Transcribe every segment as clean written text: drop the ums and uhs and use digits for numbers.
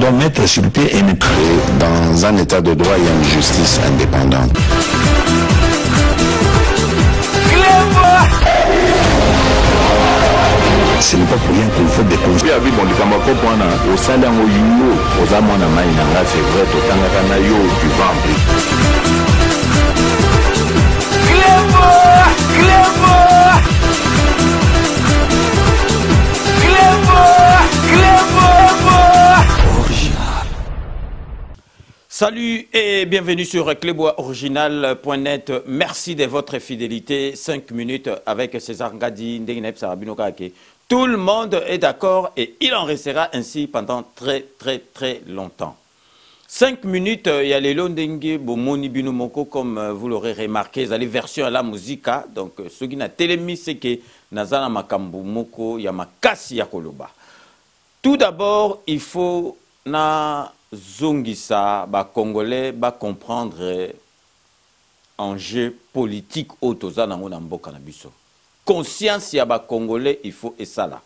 doit mettre sur pied une... Dans un état de droit, il y a une justice indépendante. Ce n'est pas pour rien qu'il faut des conseils. C'est vrai, tu Salut et bienvenue sur cleboisoriginal.net. Merci de votre fidélité. 5 minutes avec César Ngadi, Ndengenep Sarabinokake. Tout le monde est d'accord et il en restera ainsi pendant très longtemps. 5 minutes, il y a les Londenge, Bomoni Binomoko, comme vous l'aurez remarqué, ils ont les versions à la musique. Donc, ce qui n'a télémis, c'est que Nazana Makambu Moko, il y a Makasi Yakoloba. Tout d'abord, il faut na Zongisa, Congolais, comprendre enjeu politique au Tozana Mboka na biso. Conscience ya Congolais, il faut et ça là.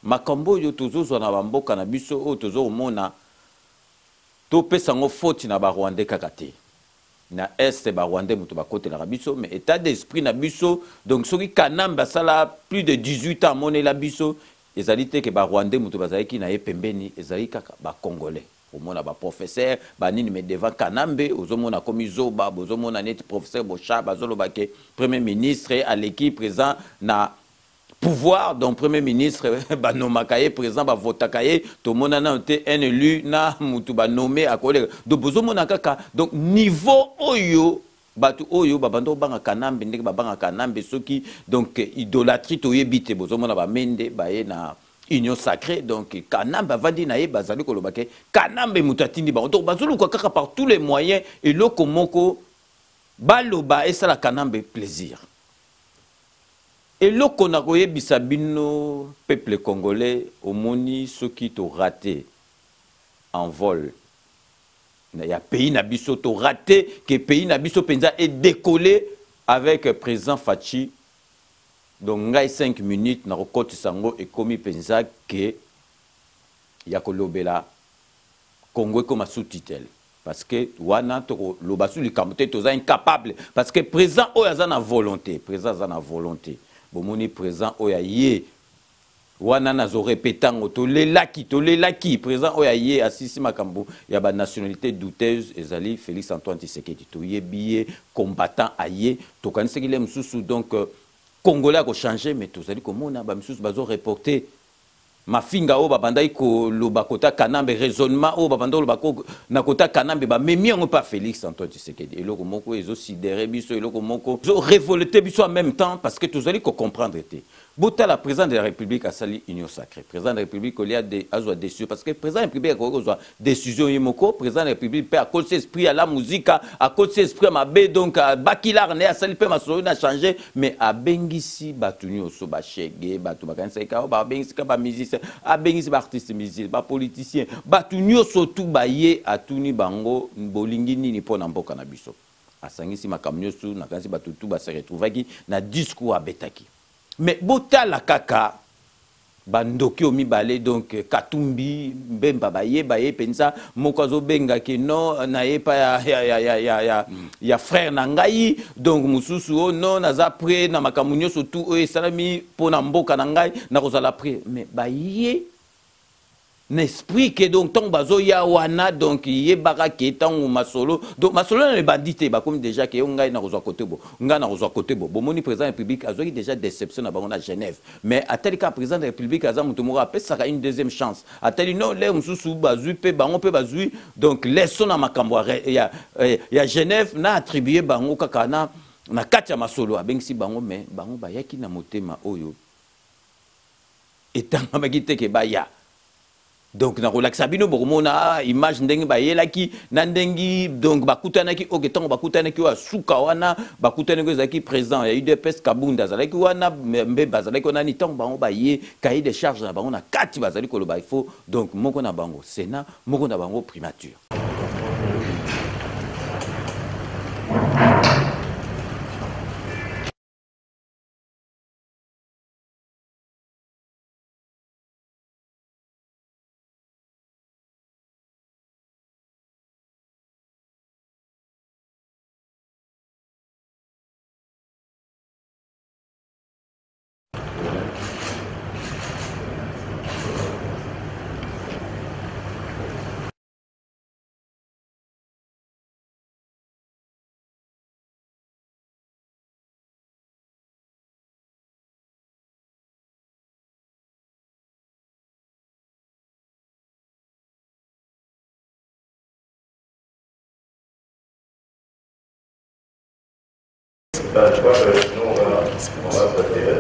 Makambo yo tozo zona Mboka na biso au tozo mona to pesango faute na Rwandais kakate. Na est Rwandais muto bakote la biso mais état d'esprit na biso donc soki kanamba sala plus de 18 ans moné la biso ezali te ke Rwandais muto bazaki na pembeni ezali kaka Congolais. Au moins, ba professeur, nini me devant Kanambe, ozomona comme Zoba, ozomona net professeur Bocha, bazolobake premier ministre à l'équipe présent na pouvoir donc premier ministre nomakaye présent votakaye to mona na te un élu na mutu nommé à collègue. Donc bozomona kaka donc niveau oyo batu oyo babando banga Kanambe ndenge babanga Kanambe soki donc idolâtrie to yebite bozomona ba mende baye na union sacrée donc Kanambe vadi na ye bazali kolobake Kanambe mutatindi ba donc bazulu ko kaka par tous les moyens et loko moko baloba et ça la Kanambe plaisir et loko na koye bisabino peuple congolais omoni ceux qui t'ont raté en vol il y a pays na biso to raté que pays na biso penza est décollé avec président Fachi. Donc, 5 minutes, na rokote sango et komi penza que yakolobela Congo comme sous-titel. Parce que wana to lobasu li kamote toza incapable parce que présent oya na volonté, présent na volonté. Bomoni présent oya yé wana nazo répétango to lelaki présent oya yé asisi makambo ya ba nationalité douteuse ezali Félix Antoine Tshisekedi to yebié combattant ayé to kaniseki le mususu donc Congolais a changé, mais tout ça dit comment on a bazo reporté ma finga o babandai ko lobakota Kanambe raisonnement o babando lobako nakota Kanambe ba memi on pas Félix Antoine Tshisekedi et loko moko ezo sidéré biso et loko moko zo révolté biso en même temps parce que tout ça dit ko comprendre était bota la président de la République a sali union sacrée président de la République il y a des azo décision parce que président de la République a ko décision yemoko président de la République peut à cause esprit à la musique à cause esprit ma bé donc bakilar né a sali pe ma solo na changé mais a bengisi batuni oso ba chege batu bakanisa ka ba bengisi ka ba musicien a bengisi ba artiste musicien ba politicien batuni oso tout ba ye atuni bango bolingi nini pona mboka na biso asangisi makamnyosu na kanisi batu tout ba se retrouvaki na discours abetaki. Mais botala kaka bandoki o mibale donc Katumbi Mbemba baye pensa mokazo benga ke non na yepa ya frère nangai donc mususu o non naza pré na makamunyo surtout o salami pona mboka nangai na kozala pré mais baye n'esprit que donc tant bazo ya wana donc ye barake tant masolo donc masolo ne bandité ba comme déjà que ngai na kozwa côté bo ngai na kozwa côté bo bomoni président de la République azoki déjà déception na bango na Genève mais à tel cas président de la République aza mutumura après ça une deuxième chance à tel non les mususu bazui pe bango pe bazui donc laissons na makambo ya Genève na attribuer bango kaka na kati ya masolo abengisi bango mais bango bayaki na motema oyo etanga magite ke baya. Donc na relaxa bino bokomona image ndenge bayelaki na ndengi donc bakutanaki oketango bakutanaki wa suka wana bakutanaki ezaki président ya UDPS Kabunda zalaki wana Mbemba zalaki wana ni tango bango baye cahier de charge na bango na kati bazali koloba il faut donc moko na bango Sénat moko na bango primature. Je crois que nous, on va se retirer.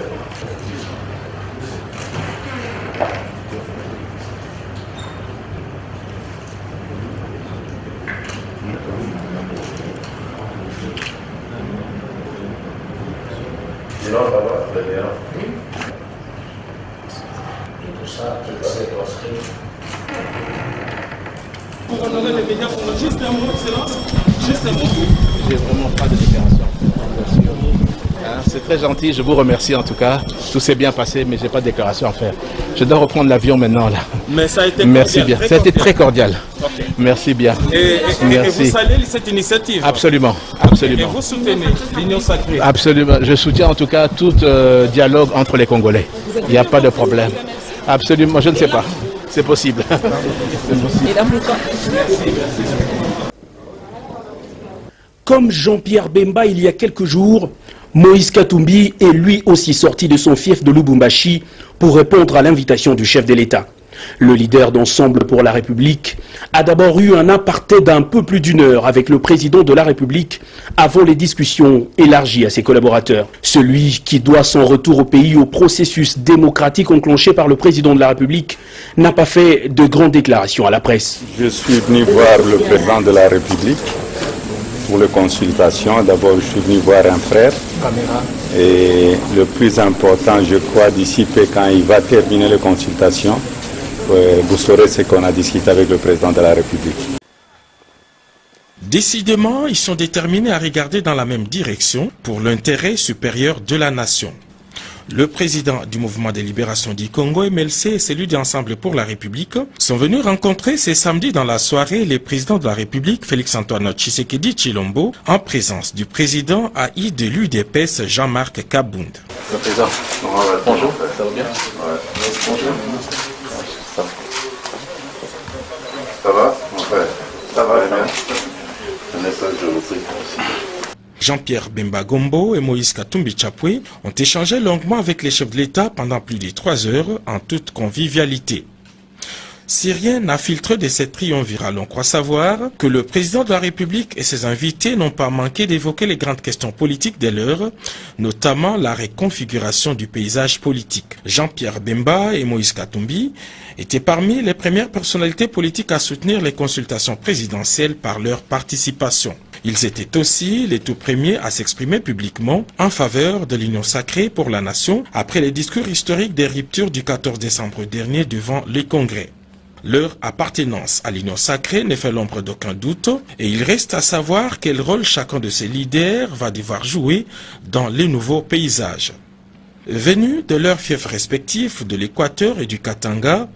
Sinon, ça va, très bien. Et tout ça, tout ça est proscrit. Pour honorer les médias, juste un mot, Excellence. Juste un mot. J'ai vraiment pas de déclaration. C'est très gentil, je vous remercie en tout cas. Tout s'est bien passé, mais j'ai pas de déclaration à faire. Je dois reprendre l'avion maintenant là. Mais ça a été Merci cordial, bien. Ça a été très cordial. Okay. Merci bien. Merci. Et vous saluez cette initiative? Absolument, absolument. Et vous soutenez l'Union sacrée? Absolument. Je soutiens en tout cas tout dialogue entre les Congolais. Il n'y a pas de problème. Absolument, je ne sais pas. C'est possible. Comme Jean-Pierre Bemba il y a quelques jours, Moïse Katumbi est lui aussi sorti de son fief de Lubumbashi pour répondre à l'invitation du chef de l'État. Le leader d'Ensemble pour la République a d'abord eu un aparté d'un peu plus d'une heure avec le président de la République avant les discussions élargies à ses collaborateurs. Celui qui doit son retour au pays au processus démocratique enclenché par le président de la République n'a pas fait de grandes déclarations à la presse. Je suis venu voir le président de la République pour les consultations. D'abord, je suis venu voir un frère. Et le plus important, je crois, d'ici peu, quand il va terminer les consultations, vous saurez ce qu'on a discuté avec le président de la République. Décidément, ils sont déterminés à regarder dans la même direction pour l'intérêt supérieur de la nation. Le président du mouvement de libération du Congo, MLC, et celui d'Ensemble pour la République sont venus rencontrer ce samedi dans la soirée les présidents de la République, Félix-Antoine Tshisekedi Tshilombo, en présence du président AI de l'UDPS, Jean-Marc Kabound. Le président, bonjour, ça va bien? Bonjour. Ça va, mon frère? Ça va bien. Un message, je vous prie. Jean-Pierre Bemba Gombo et Moïse Katumbi Chapwe ont échangé longuement avec les chefs de l'État pendant plus de 3 heures en toute convivialité. Si rien n'a filtré de cette triumvirale, on croit savoir que le président de la République et ses invités n'ont pas manqué d'évoquer les grandes questions politiques de l'heure, notamment la reconfiguration du paysage politique. Jean-Pierre Bemba et Moïse Katumbi étaient parmi les premières personnalités politiques à soutenir les consultations présidentielles par leur participation. Ils étaient aussi les tout premiers à s'exprimer publiquement en faveur de l'union sacrée pour la nation après les discours historiques des ruptures du 14 décembre dernier devant les congrès. Leur appartenance à l'union sacrée ne fait l'ombre d'aucun doute et il reste à savoir quel rôle chacun de ces leaders va devoir jouer dans les nouveaux paysages. Venus de leurs fiefs respectifs de l'Équateur et du Katanga,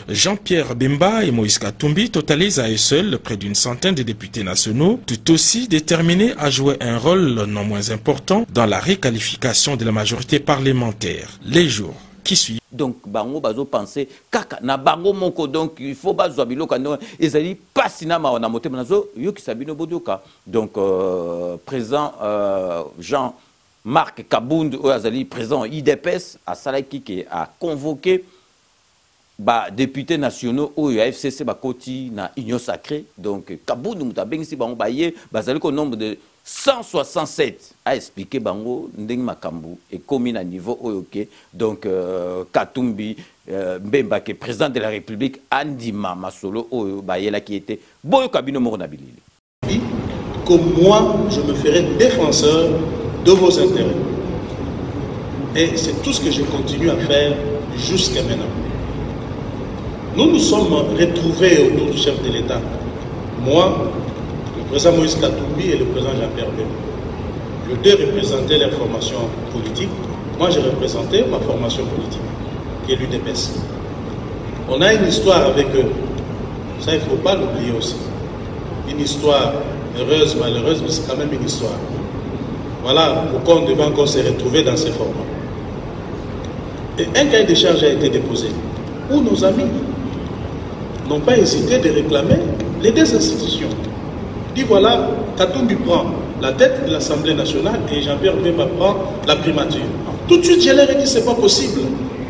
Jean-Pierre Bemba et Moïse Katumbi totalisent à eux seuls près d'une centaine de députés nationaux, tout aussi déterminés à jouer un rôle non moins important dans la requalification de la majorité parlementaire. Les jours qui suivent. Donc, bango bazo penser kaka na bango moko, donc il faut bazo biloko no ezali pasina ma na motema nazo yoki sabino bodoka. Donc président Jean-Marc Kabound Azali, président IDPS, à Salaki qui a convoqué députés nationaux au FCC Bakoti na Union Sacrée. Donc Kabound Moutabeng si bango baye bazali ko nombre de 167 a expliqué bango ndeng makambu et commis à niveau oyoke. Donc Katumbi Mbemba qui est président de la République Andima Masolo oyo bayela qui était boyo kabino moronabilili. Comme moi, je me ferai défenseur de vos intérêts. Et c'est tout ce que je continue à faire jusqu'à maintenant. Nous nous sommes retrouvés autour du chef de l'État. Moi, le président Moïse Katumbi et le président Jean-Pierre Bemba. Les deux représentaient leur formation politique. Moi, j'ai représenté ma formation politique, qui est l'UDPS. On a une histoire avec eux. Ça, il ne faut pas l'oublier aussi. Une histoire heureuse, malheureuse, mais c'est quand même une histoire. Voilà pourquoi on devait encore se retrouver dans ces formats. Et un cahier de charge a été déposé, où nos amis n'ont pas hésité de réclamer les deux institutions. Dit voilà, Katumbi prend la tête de l'Assemblée nationale et Jean-Pierre Bemba prend la primature. Tout de suite, je leur ai dit c'est pas possible.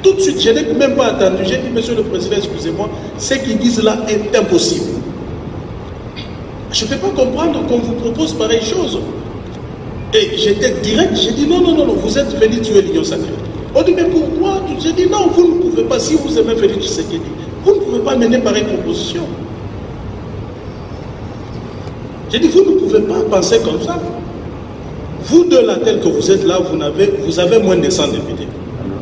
Tout de suite, je n'ai même pas attendu. J'ai dit, monsieur le président, excusez-moi, ce qu'ils disent là est impossible. Je ne peux pas comprendre qu'on vous propose pareille chose. Et j'étais direct, j'ai dit non, non, non, non, vous êtes venu tuer l'Union sacrée. On dit mais pourquoi? J'ai dit non, vous ne pouvez pas, si vous aimez Félix Tshisekedi, vous ne pouvez pas mener pareille composition. J'ai dit vous ne pouvez pas penser comme ça. Vous deux là, tels que vous êtes là, vous avez moins de 100 députés.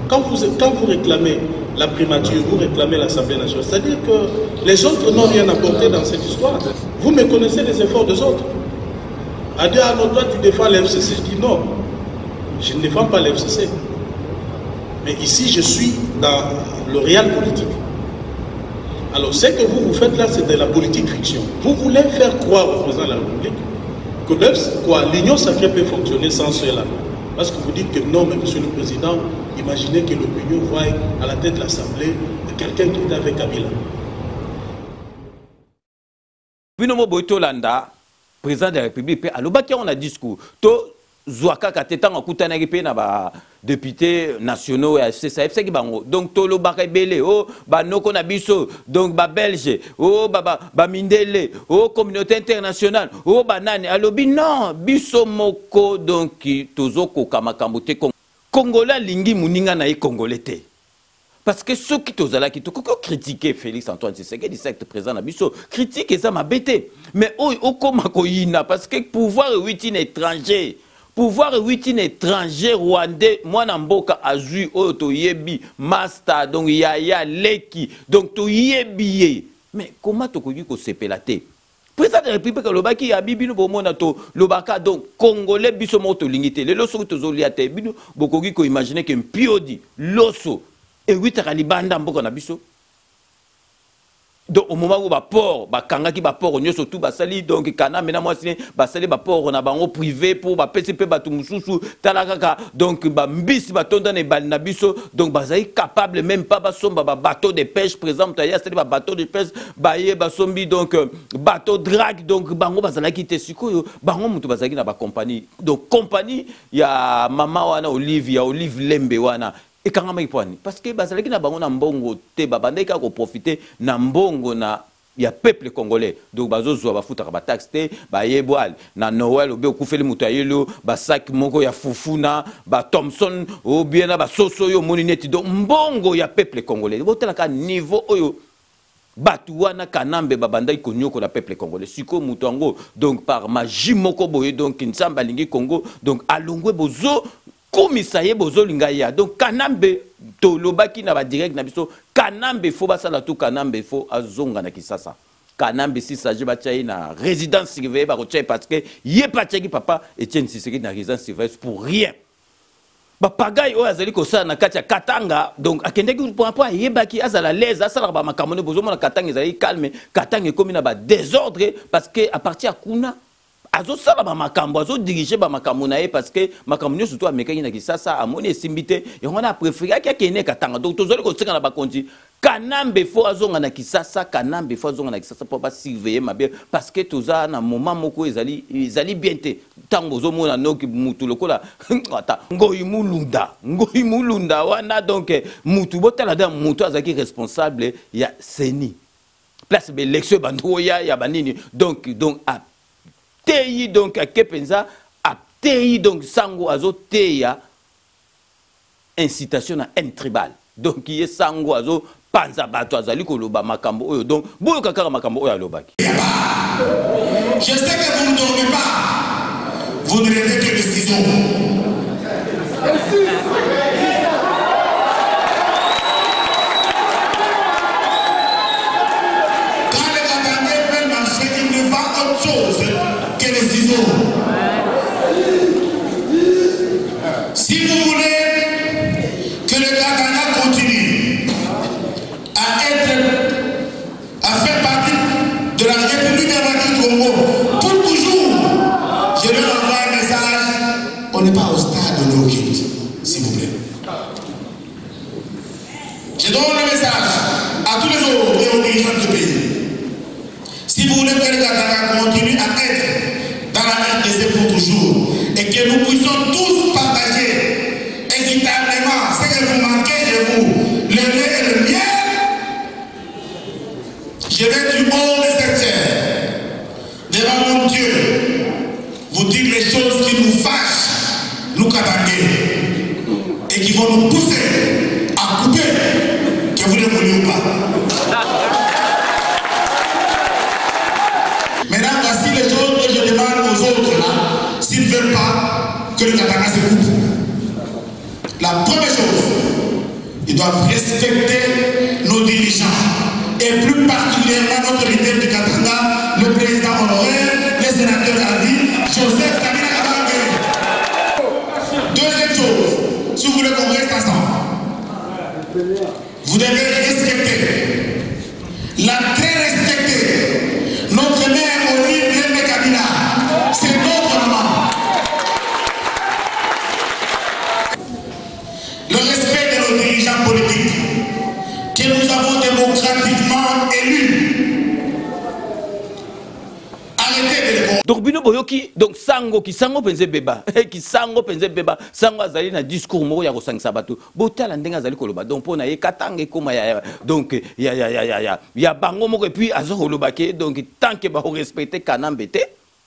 Quand vous réclamez la primature, vous réclamez l'Assemblée nationale, c'est-à-dire que les autres n'ont rien apporté dans cette histoire. Vous me connaissez les efforts des autres. À dire, ah non, toi tu défends l'FCC. Je dis non, je ne défends pas l'FCC. Mais ici, je suis dans le réel politique. Alors, ce que vous faites là, c'est de la politique fiction. Vous voulez faire croire au président de la République que l'Union sacrée peut fonctionner sans cela. Parce que vous dites que non, mais monsieur le président, imaginez que l'opinion voit à la tête de l'Assemblée quelqu'un qui est avec Kabila. Binomo Boitolanda, président de la République, à l'Obaki, on a discours. Zouaka Katetan en Koutanagipé na ba députés nationaux et CSAF c'est qui bango donc tolo bakebele oh ba noko na biso donc ba belge oh ba mindele oh communauté internationale oh banane alobi non biso moko donc tozoko kamakambote congolais lingi muninga na congolais te parce que ceux qui tozala qui to critiquer Félix Antoine Tshisekedi secte présent na biso critique ça m'a bêté mais oh koma koyina parce que pouvoir witine étranger pouvoir witine étranger rwandais moi namboka azui oyo to yebi master donc yaya leki donc to yebi mais comment to koyi ko sepela te président de la République lobaki ya bibino bomona to lobaka donc congolais biso moto lingité le loso to zolia te bino bokoki ko imaginer que mpiodi loso et witaka libanda mboka na biso. Donc au moment où ba port ba kanga ki ba port nyo surtout ba sali donc kana mena moi sine ba sali ba port na bango privé pour ba PCP ba tout mususu talaka donc ba mbisi ba tonda ne bal na biso donc ba zai capable même pas ba somba ba bateau de pêche par exemple ya c'est ba bateau de pêche ba ye ba sombi donc bateau drague donc bango ba zala ki te sikoyo bango mutu ba zaki na ba compagnie donc compagnie ya mama wana Olive Lembe wana et quand on parce que bazalaki na bango na mbongo te babandai ka ko profiter na mbongo na ya peuple congolais donc bazo zo ba futa ba taxe te ba yeboal na Noël obe okufeli mutayelo ba sac moko ya fufuna ba Thompson ou bien na ba soso yo monineti donc mbongo ya peuple congolais botela ka niveau oyo batu wana kanambe babandai konyoko na peuple congolais siko mutango donc par magie moko boye donc nsamba lingi Congo donc alongwe bozo komisaye bozolinga ya donc kanambe to lobaki na ba direct na biso kanambe fo basala tout kanambe fo azonga na Kisasa kanambe si saje ba tchayi na résidence surveillée ba roche parce que yé pa tchaki papa Etienne Tshisekedi na résidence surveillée pour rien ba pagay o azali ko sa na katia Katanga donc akendeki pour rapport yebaki azala leza asala ba makamone bozomona Katanga ezali calme Katanga komi na ba désordre parce que à partir kuna azo sala ba makambo azo diriger ba makambo na ye parce que makambo surtout amekaki na Kisasa amoni esimbité et on a préféré qu'il ene Katanga donc tozoli ko tsinga na ba konji kanambe fo azonga na Kisasa kanambe fo azonga na Kisasa pour pas surveiller mabe parce que toza na moment moko ezali bien te tango zo mona noki mutu lokola ata ngoyi mulunda wana donc mutu botala da mutu azaki responsable ya seni place l'élection bando ya banini donc a teyi donc a kepenza a teyi donc sango azo teya incitation na haine tribale donc y sango azo panza bato azali koloba makambo oyo donc boyo kakara makambo oyo alobaki. Je sais que vous ne dormez pas, vous ne rêvez que de ciseaux. Quand les Katangais veulent marcher, ils ne font autre chose que les ciseaux. Si vous voulez que le Katanga continue à faire partie de la République démocratique du Congo pour toujours, je leur envoie un message. On n'est pas au stade de l'Okit, s'il vous plaît. Je donne le message à tous les autres et aux dirigeants de ce pays. Si vous voulez que le Katanga continue à être dans la RDC pour toujours et que nous puissions tous partager équitablement ce que vous manquez chez vous, le lait et le miel, je vais du haut de cette terre, devant mon Dieu, vous dire les choses qui nous fâchent. et qui vont nous pousser à couper, que vous le vouliez ou pas. Maintenant, voici les choses que je demande aux autres là, s'ils ne veulent pas que le Katanga se coupe. La première chose, ils doivent respecter nos dirigeants, et plus particulièrement notre leader du Katanga, le président honoraire, le sénateur à vie, Joseph Kabila Kabange. Deuxième chose, si vous voulez qu'on reste ensemble, vous devez respecter, la très respecter, notre mère Olivier Kabila, c'est notre maman. Le respect de nos dirigeants politiques que nous avons démocratiquement élus. Arrêtez de les comprendre. Donc bino boyoki donc sango ki sango penze beba ki sango penze beba sango azali na discours moko ya kosangisa bato botala ndenge azali koloba donc pona ye katanga ekoma ya donc ya bango moko et puis azo koloba ke donc tant que ba respecter Kanambe te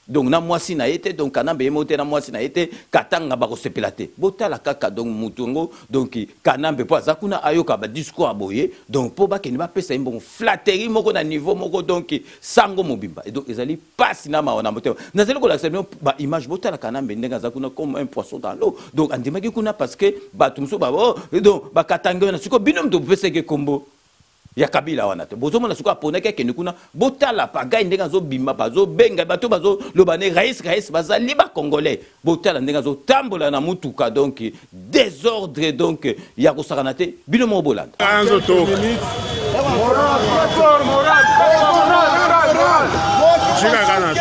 donc na mwasi na été donc Kanambe emote na mwasi na été katanga ba kosepela te botala kaka donc mutungo donc Kanambe po azakuna ayoka ba discours aboye donc po ba ke ni ba pesa mbongo flatterie moko na niveau moko donc sango mobimba et donc ezali passe na maona moto nazali ko l'accepter ba image botala Kanambe ndenga zakuna comme un poisson dans l'eau donc andimaki kuna parce que ba tumso ba donc ba katanga na siko binom to pesa ke kombo ya Kabila wana te bozo mona suko aponaka ke nikuna botala pagai ndenga zo bimba bazo benga bato bazo lobane rais bazali ba congolais botala ndenga zo tambola na mutuka donc désordre donc ya kosakana te bino mo bolanda anzo to moral jika kana to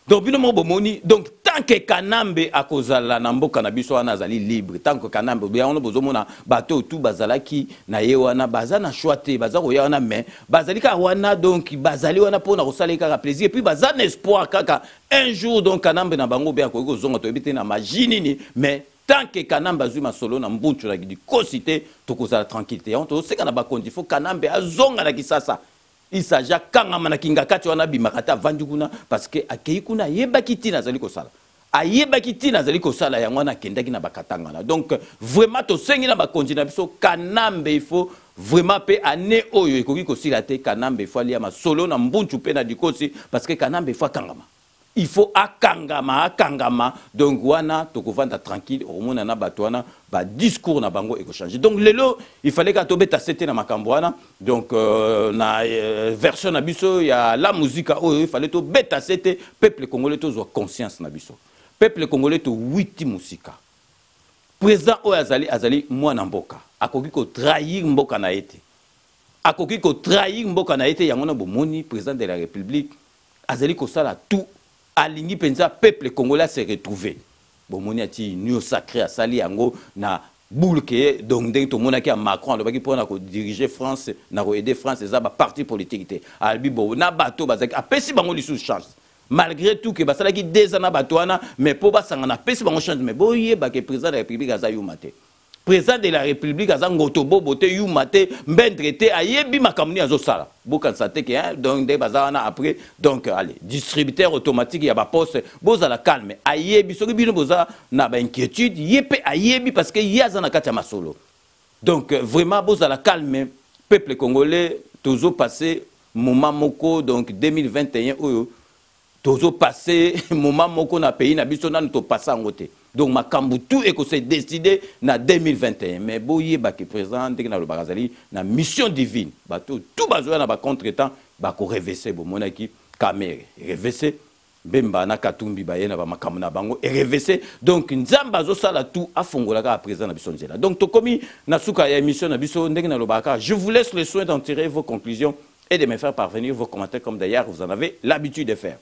donc bino mo bomoni donc tant que Kanambe akozala na mboka na biso wana azali libre tant que Kanambe bien on bozomona bato tout bazalaki na ye wana bazana choité bazako ya wana mais bazali ka wana donc bazali wana pona kosaleka ka plaisir et puis bazana espoir kaka un jour donc Kanambe na bango bien ko zonga to ebité na magie mais tant que Kanambe azui masolo na mbunchu na di kosité to kozala tranquillité on to seka na ba kondi faut Kanambe azonga na kisasa il s'agit kangama na kingakati wana bimakata vandu kuna parce que akei kuna yebaki tina zali kosala ayebaki tina zali kosala yango na kendaki na bakatanga donc vraiment to sengi na bakonzi na biso Kanambe il faut vraiment pe ane oyo ekoki kosila te Kanambe il faut alia masolo na mbunchu pe na dikosi parce que Kanambe il faut kangama il faut akangama donc wana tokovanda tranquille au monde na batwana ba discours na bango eko changer donc lelo il fallait que tobeta c'était na makambo wana donc na version na biso ya la musique oyo il fallait to beta c'était peuple congolais to zo conscience na biso peuple congolais to witi musika président oyo azali mwana mboka akoki ko trahir mboka na ete akoki ko trahir mboka na ete yango na bomoni président de la république azali ko sala tout alingi penza peuple congolais se retrouver bomoni ati union sacrée à sali yango na boulke donc dès to monaki a Macron alobaki pona ko diriger France na ko aider France za ba parti politique te albi bo na bato bazaki apesi bango lisu chance malgré tout que basalaki 2 ans na bato wana mais po basanga na pesi bango chance mais boye ba que président de la République aza yumate président de la République aza ngotobo bote yumate mbendrete ayebi makamuni azosala boka santé que donc des bazana après donc allez distributeur automatique ya ba poste boza la calme ayebi soki bino boza na ba inquiétude yepe ayebi parce que yaza na kati ya masolo Donc vraiment beau à la calme peuple congolais tozo passé moment moko donc 2021 oyo tozo passé moment moko na pays na biso na to passer en côté. Donc makambu tout et que c'est décidé na 2021 mais boye ba ki président ndenge na le bazali na mission divine bato tout bazoya na ba contretemps ba ko reverser bo monaki camere reverser Bemba na Katumbi baye na ba makambu na bango et reverser donc nzamba zo sala tout afongola ka président na biso nzela. Donc to komi na suka ya émission na biso ndenge na le baka je vous laisse le soin d'en tirer vos conclusions et de me faire parvenir vos commentaires comme d'ailleurs vous en avez l'habitude de faire.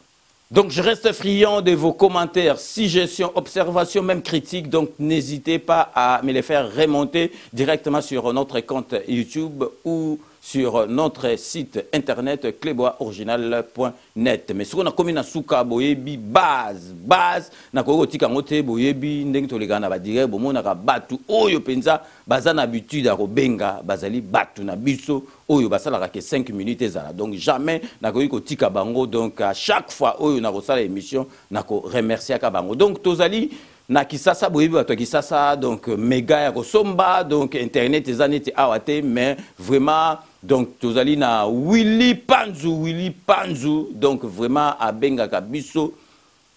Donc je reste friand de vos commentaires, suggestions, observations, même critiques. Donc n'hésitez pas à me les faire remonter directement sur notre compte YouTube ou sur notre site internet cleboaoriginal.net. Mais ce qu'on a commis na souka boyebi base na koko tika ngote boyebi ndenge to legana ba dire bo mona ka batu oyo penza bazana habitude à robenga bazali batu na biso oyo basala ka 5 minutes ezala. Donc jamais na ko tika bango donc à chaque fois oyo na ko sala émission na ko remercier ka bango. Donc tozali na kisasa boyebi bato kisasa donc méga ya kosomba donc internet ezanete awate mais vraiment donc tozali na Willy Panzu donc vraiment abenga kabiso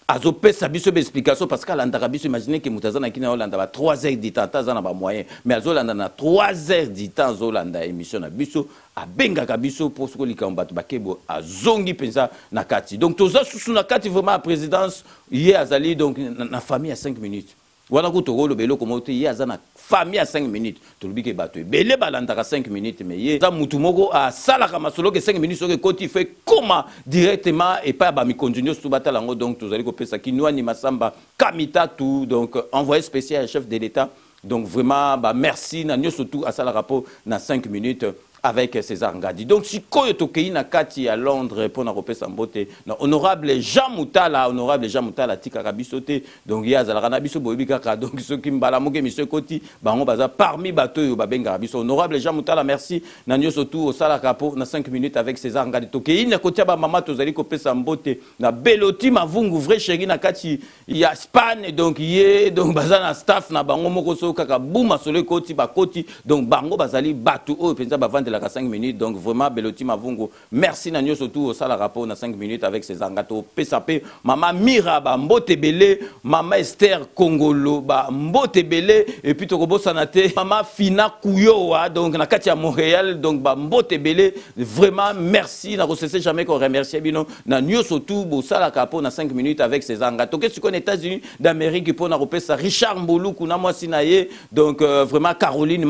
azopesa biso explication parce que alanda kabiso imaginez que mutazana kina olanda ba 3 heures du temps tazana ba moyen mais azolanda na 3 heures du temps azolanda émission na biso abenga kabiso pour ce que likamba to bakebo azongi penza na kati. Donc toza susu na kati vraiment à présidence hier azali donc na famille à 5 minutes. Wana ko togolo belo komote hier azana famille à 5 minutes. Tolubike bato belé balanda 5 minutes mais hier za mutu moko a salaka masolo que 5 minutes que koti fait comment directement et pas ba mi continuer sous batalango. Donc tozali ko pesa kinwani masamba kamita tout donc envoyé spécial chef de l'État. Donc vraiment bah merci na nyo surtout à sala rapport na 5 minutes avec César Ngadi. Donc si koyo tokei na kati à Londres pour na kopesa mbote na honorable Jean Moutala tika kabisote donc ya zalaka na biso boyebi kaka donc ceux qui mbala moke monsieur Koti bango baza parmi bato yo babenga biso honorable Jean Moutala merci na nyo surtout au sala kapo na 5 minutes avec César Ngadi tokei na kotia ba mama tozali kopesa mbote na Beloti Mavungu vrai chéri na kati ya Spain donc yé donc baza na staff na bango moko so kaka bouma solo Koti bakoti donc bango bazali bato o penza ba de la 5 minutes. Donc vraiment Beloti Mavungu merci na nyo surtout au sala rapport na 5 minutes avec ses angato PSAP Mama Mira ba mbote belé Mama Esther Kongolo ba mbote belé et puis tokobo sanate Mama Fina Kuyoa donc na kati ya Montréal donc ba mbote belé vraiment merci na recessé jamais qu'on remercier bino na nyo surtout au sala rapport na 5 minutes avec ses angato qu'est-ce qu'on États-Unis d'Amérique pour na repesa Richard Mboluku na moi sinaye donc vraiment Caroline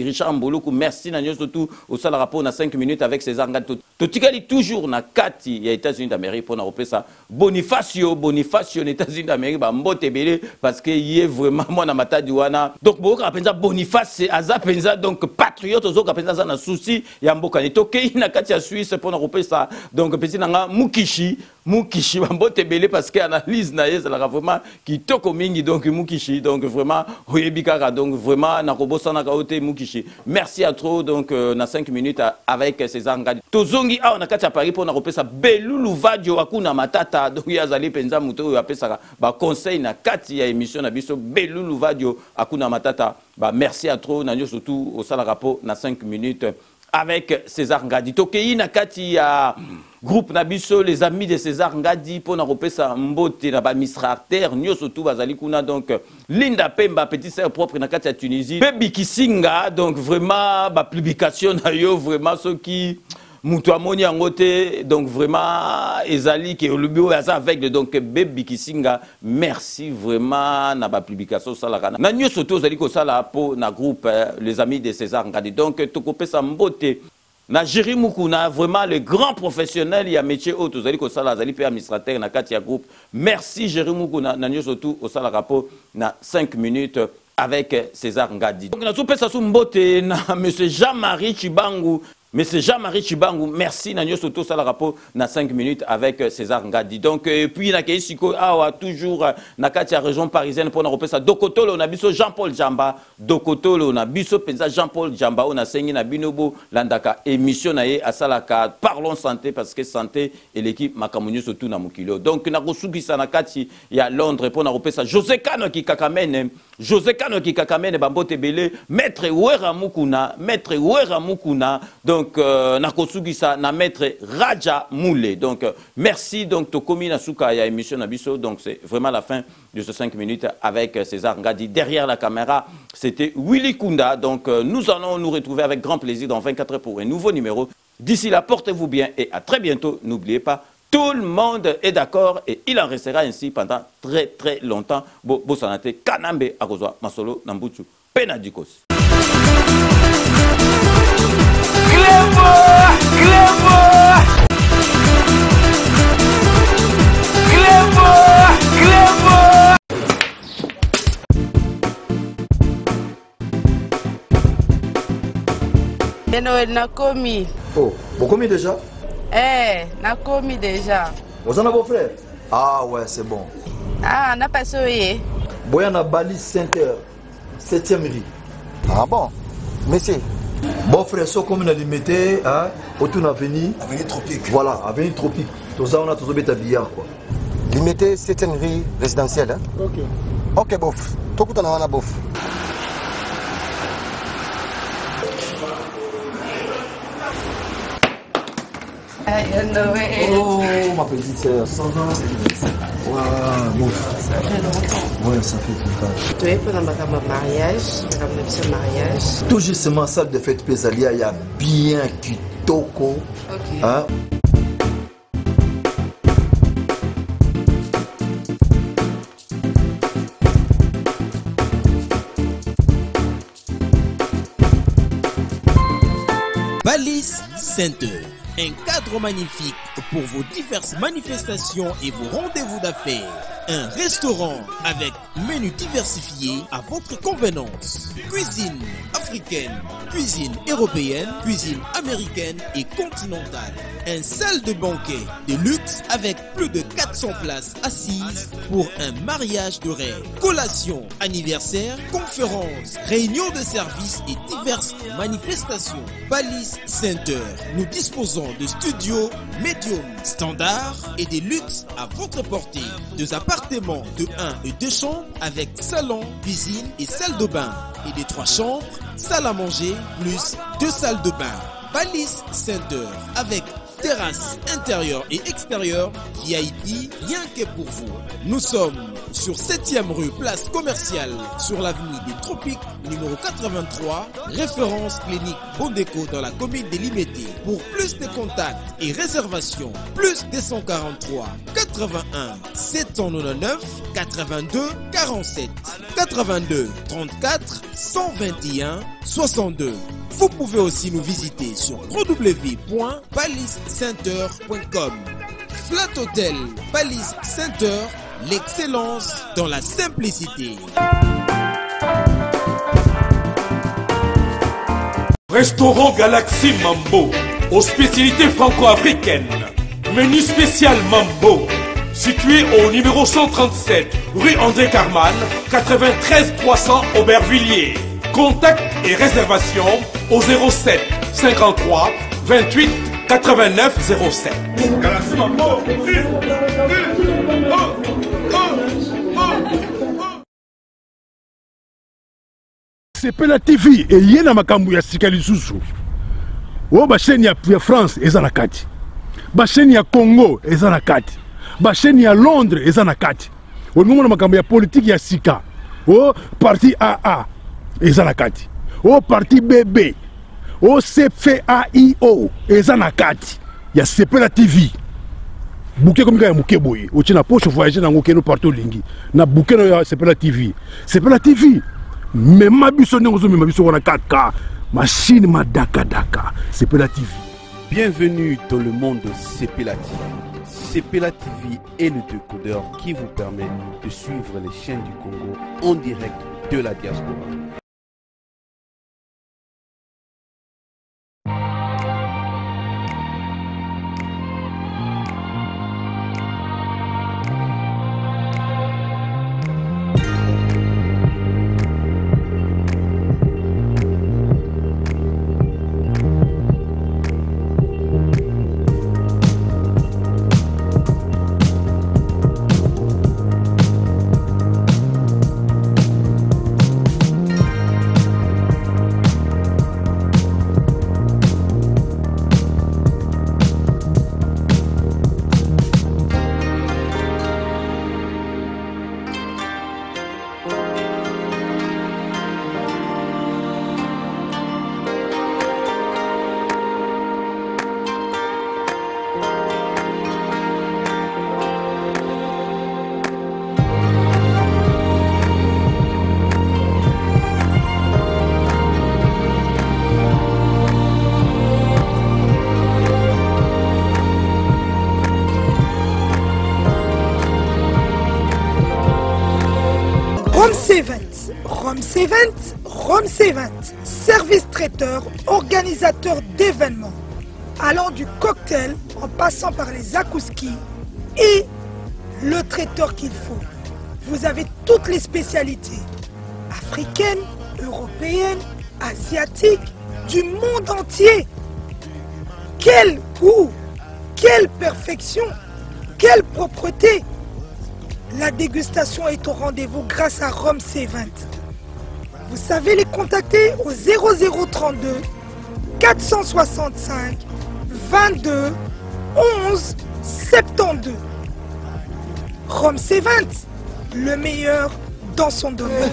Richard Mboluku merci na nyo surtout au sala rapport na 5 minutes avec César Ngadi totikali toujours na kati ya États-Unis d'Amérique pour na repesa Bonifacio na États-Unis d'Amérique ba mbote belé parce que y est vraiment moi na matadi wana donc boka penza Boniface aza penza donc patriote ozoka penza za na souci ya mboka ni tokei na kati ya Suisse pour na repesa donc pesi nanga Mukishi ba mbote belé parce que analyse na yeza la vraiment qui toko mingi donc Mukishi donc vraiment oyebikaka donc vraiment na kobosa na kaote Mukishi merci à trop donc na 5 minutes avec César Ngadi tozongi a on a kati à Paris pour na repesa Belulu Vadio akuna matata donc yazali penza muto ya pesa ba conseil na kati ya émission na biso Belulu Vadio akuna matata ba merci à trop na nyo surtout au sala rapport na 5 minutes avec César Ngadi tokei na kati ya groupe Nabiso les amis de César Ngadi pour na repesa mbote na ba administrateur nyo surtout bazali kuna donc Linda Pemba petit sœur propre na kati ya Tunisie Baby Kisinga donc vraiment ba publication na yo vraiment ceux qui mutu amoni angote donc vraiment ezali ke olubi asa avec donc Baby Kisinga merci vraiment na ba publication sala na nyo surtout ezali ko sala po na groupe les amis de César Ngadi donc tokopesa mbote na Jerry Mukuna vraiment le grand professionnel il y a métier autre vous allez ko sala azali pe administrateur na kati ya groupe merci Jerry Mukuna na nyo surtout au sala rapport na 5 minutes avec César Ngadi donc na sopesa su mbote na monsieur Jean-Marie Chibangu Monsieur Jean-Marie Chibangu, merci na nyoso to sala rapport na 5 minutes avec César Ngadi. Donc puis na keisiko awa toujours na kati ya région parisienne pour na repesa Dokotolo na biso Jean-Paul Jamba, Dokotolo na biso penza Jean-Paul Jamba on a sengi na binobo landaka émission na ye asalaka parlons santé parce que santé et l'équipe makamunyo surtout na mukilo. Donc na kosukisa na kati ya Londres pour na repesa José Kano ki kakamene José Kano Kikakamene Bambote Bele, Maître Wera Mukuna, donc Nakosugisa, na Maître Raja Moule. Donc merci, donc Tokomi Nasuka ya émission Nabiso, donc c'est vraiment la fin de ce 5 minutes avec César Ngadi. Derrière la caméra, c'était Willy Kunda. Donc nous allons nous retrouver avec grand plaisir dans 24 heures pour un nouveau numéro. D'ici là, portez-vous bien et à très bientôt. N'oubliez pas, tout le monde est d'accord et il en restera ainsi pendant très très longtemps. Bosanate Kanambe Akozwa Masolo Nambuchu Penadikos. Nakomi. Oh, vous commis déjà? Eh, Nakomi déjà. Vous en avez vos frères? Ah ouais, c'est bon. Ah, on a passé où? Boyana Bali Center, 7e rue. Ah bon? Monsieur. Bon frère, ce comme on a limité, hein, autour de l'avenue. Avenue Tropique. Voilà, avenue Tropique. Tout ça, on a tous les billard quoi. Limité 7e rue résidentielle. Hein? Ok. Ok, bof. Tout le monde a bof. Oh, ma petite sœur, ça va? Waouh, bon. Ça fait longtemps. Ouais, ça fait longtemps. Tu es pendant ma mariage, mon mariage. Tout justement, salle de fête Pésalia, il y a bien kitoko. Ok. Hein? Balise Center. Un cadre magnifique pour vos diverses manifestations et vos rendez-vous d'affaires. Un restaurant avec menu diversifié à votre convenance. Cuisine africaine, cuisine européenne, cuisine américaine et continentale. Un salle de banquet de luxe avec plus de 400 places assises pour un mariage de rêve. Collation, anniversaire, conférences, réunions de services et diverses manifestations. Balise Center. Nous disposons de studios médium standard et des luxe à votre portée. 2 appartements de 1 et 2 chambres avec salon, cuisine et salle de bain. Et des 3 chambres, salle à manger plus 2 salles de bain. Balise Center avec terrasse intérieure et extérieure, VIP, rien que pour vous. Nous sommes sur 7e rue, place commerciale, sur l'avenue des Tropiques, numéro 83, référence clinique Bondeko dans la commune de Limete. Pour plus de contacts et réservations, plus 243 81 799 82 47 82 34 121 62. Vous pouvez aussi nous visiter sur www.balisecenter.com. Flat Hotel Balise Center, l'excellence dans la simplicité. Restaurant Galaxy Mambo, aux spécialités franco-africaines. Menu spécial Mambo, situé au numéro 137, rue André Carman, 93 300 Aubervilliers. Contact et réservation au 07 53 28 89 07. Galaxy Mambo. Sepela TV et yena makambu ya sika lisusu. O ba chaîne ya France eza na kati. Ba chaîne ya Congo eza na kati. Ba chaîne ya Londres eza na kati. O ngomona makambu ya politique ya sika. O parti AA eza na kati. O parti BB. O CFAIO eza na kati. Ya Sepela TV. Bouquet comme ya muke boye. O tina poche voyager na ngokeno partout lingi. Na bouquet no ya Sepela TV. Sepela TV. Mais ma biso n'engozo mais ma biso wana 4K machine ma daka Sepela TV. Bienvenue dans le monde de Sepela TV. Sepela TV est le décodeur qui vous permet de suivre les chaînes du Congo en direct de la diaspora. Rome C20, service traiteur, organisateur d'événements, allant du cocktail en passant par les akouskis et le traiteur qu'il faut. Vous avez toutes les spécialités, africaines, européennes, asiatiques, du monde entier. Quel goût, quelle perfection, quelle propreté. La dégustation est au rendez-vous grâce à Rome C20. Vous savez les contacter au 0032 465 22 11 72. Rome C20, le meilleur dans son domaine.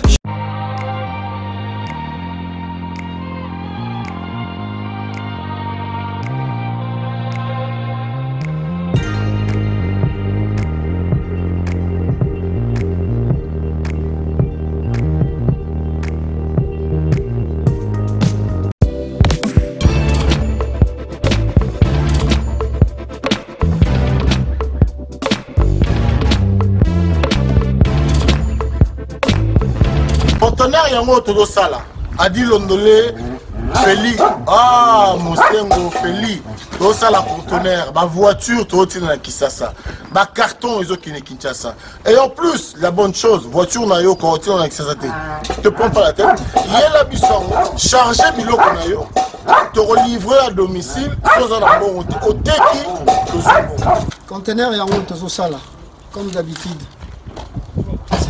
Conteneur yango todo sala adi londolé Feli Mosengo Feli todo sala conteneur ba voiture todo tina na Kisasa ba carton ezo kine Kinshasa et en plus la bonne chose voiture na yo ko tina na Kisasa te prends pas la tête yela bisango charger biloko na yo te relivrer à domicile sans un bon au teki conteneur yango todo sala comme d'habitude.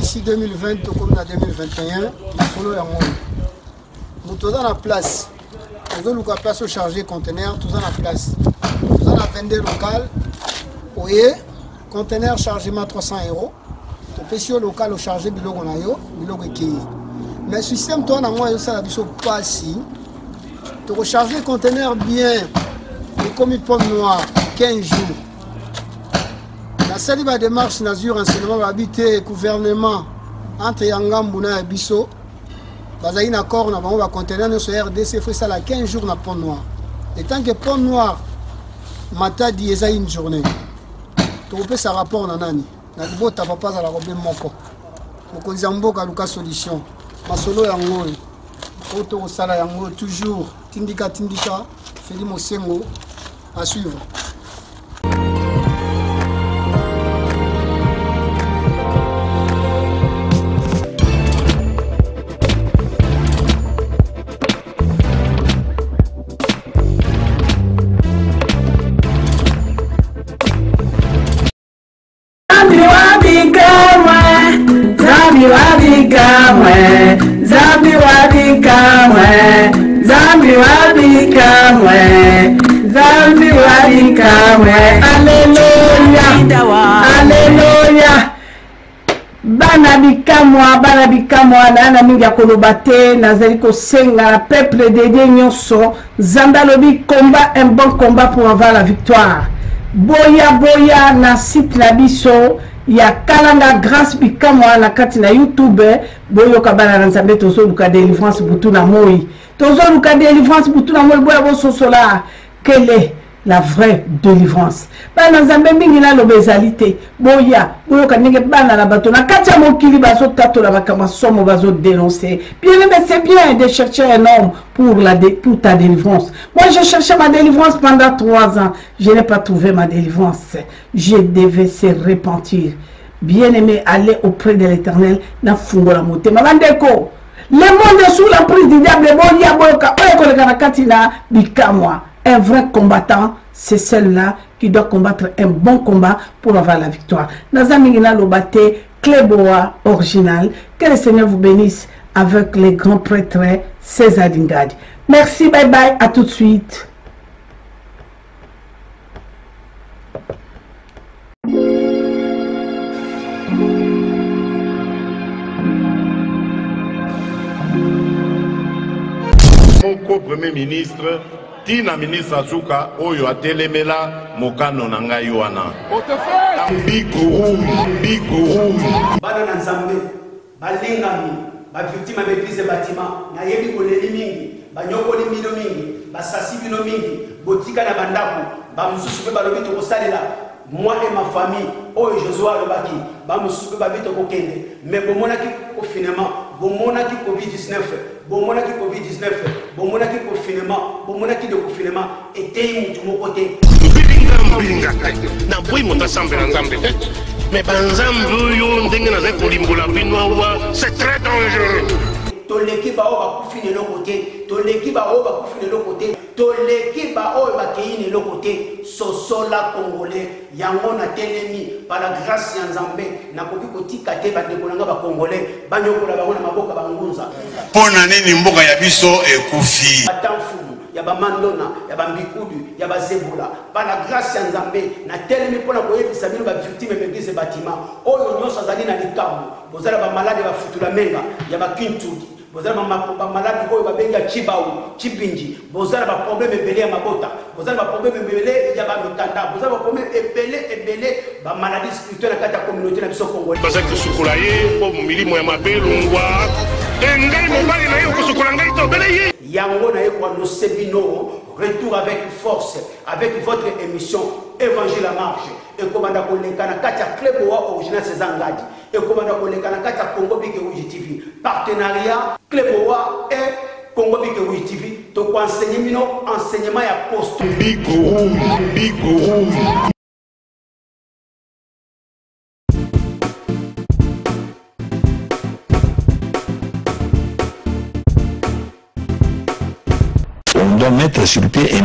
Ici 2020 comme en 2021, il faut la monde. Nous tous dans la place. Nous avons la place au chargé conteneur, tous dans la place. Nous dans la vendeur local. Oui, conteneur chargement 300 €. Tu peux sur local au chargé bilogo na yo, bilogo qui. Mais système toi na moi yo ça la biso pas si. Tu recharger conteneur bien. Et comme une pomme noire 15 jours. La seule démarche Nazur enseignement habité gouvernement entre Yangambuna et Bisso. Bazaï accord na bango ba conteneur no RDC fait ça la 15 jours na pont noir. Et tant que pont noir mata di eza une journée. To peut ça rapport na nani. Na bota papa za la robe moko. Ko nzamboka luka solution. Masolo yango. Auto sala yango toujours tindika Feli Mosengo à suivre. Alléluia. Bana bikamwa na mingi ya kolobate nazali kosenga peuple de Dieu nyonso Nzambe alobi combat un bon combat pour avoir la victoire. Boya na site na biso ya kalanga grâce bikamwa na kati na YouTube boyo kabana na Nzambe tozo luka délivrance butu na moi. Tozo luka délivrance butu na moi boya bo sosola quelle est la vraie délivrance. Bana Nzambe mingi na lobezalité boya boyo kanenge bana na bato na kati ya mokili bazo tatola bakama somo bazo dénoncer. Bien mais c'est bien de chercher un homme pour ta délivrance. Moi j'ai cherché ma délivrance pendant 3 ans, je n'ai pas trouvé ma délivrance. Je devais se repentir. Bien aimé, aller auprès de l'Éternel na fungola motema bandeko. Le monde est sous la prise du diable boya boyoka oyeko na katina bikamwa. Un vrai combattant, c'est celle-là qui doit combattre un bon combat pour avoir la victoire. Nazamingina Lobate, Cléboa original. Que le Seigneur vous bénisse avec les grands prêtres César Dingadi. Merci, bye bye, à tout de suite. Mon premier ministre, Tina ministre Azuka, Oyo Atelemela, Mokano Nangai Wana. Big rouge. Bana Nzambe, balingami, ba victime de l'église bâtiment, na yebi koleli mingi, ba nyokoli mino mingi, ba sasi bino mingi, botika na bandako, ba mususu pe balobi to kosalela. Moi et ma famille, oh Josué Lobaki, ba mususu pe babito kokende, mais bomonaki au finalement bomonaki Covid-19, bomonaki Covid-19, bomonaki confinement, bomonaki de confinement, et tout mon côté. Mais c'est très dangereux. Toleki ba o ba kufine le côté, toleki ba o ba kufine le côté, toleki ba o ba keine le côté, sosola congolais, yango na telemi par la grâce ya Nzambe, na koki kotika te ba dekolanga ba congolais, ba nyokola ba na maboka ba ngunza. Pona nini mboka ya biso ekufi. Atamfumu, ya ba mandona, ya ba mbikudu, ya ba zebula, par la grâce ya Nzambe, na telemi pona koyebisa bino ba victime église bâtiment, oyo nyoso azali na likambo, bozala ba malade ba futula menga, ya ba kintuki. Vous avez un malade qui a Chibao, Chibinji, vous avez un problème ébélé à Mabota, vous avez un problème ébélé à Yabamikanda, vous avez un problème ébélé à maladie spirituelle à la communauté de Congolais. Parce que Soukolaye, pour Mili Moyamabé, Lungwa, et Ngai Mobali, Soukolaye, Yango Naïko, nos Sebino, retour avec force, avec votre émission Évangile à marche. Et commanda kolekana kati ya club wa original Cezangadi et commanda kolekana kati ya Congo Bike Rouge TV partenariat club wa et Congo Bike Rouge TV to ko enseignement ya poste Bike Rouge. On doit mettre sur pied et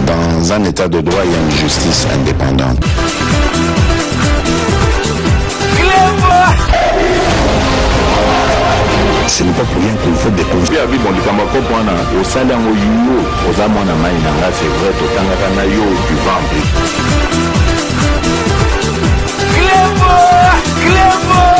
dans un état de droit, il y a une justice indépendante. Ce n'est pas pour rien qu'il faut des conflits. Oui, bon, au salaire aux amants à Maïnanga, c'est vrai, au Tangakanayo, du ventre. Clément!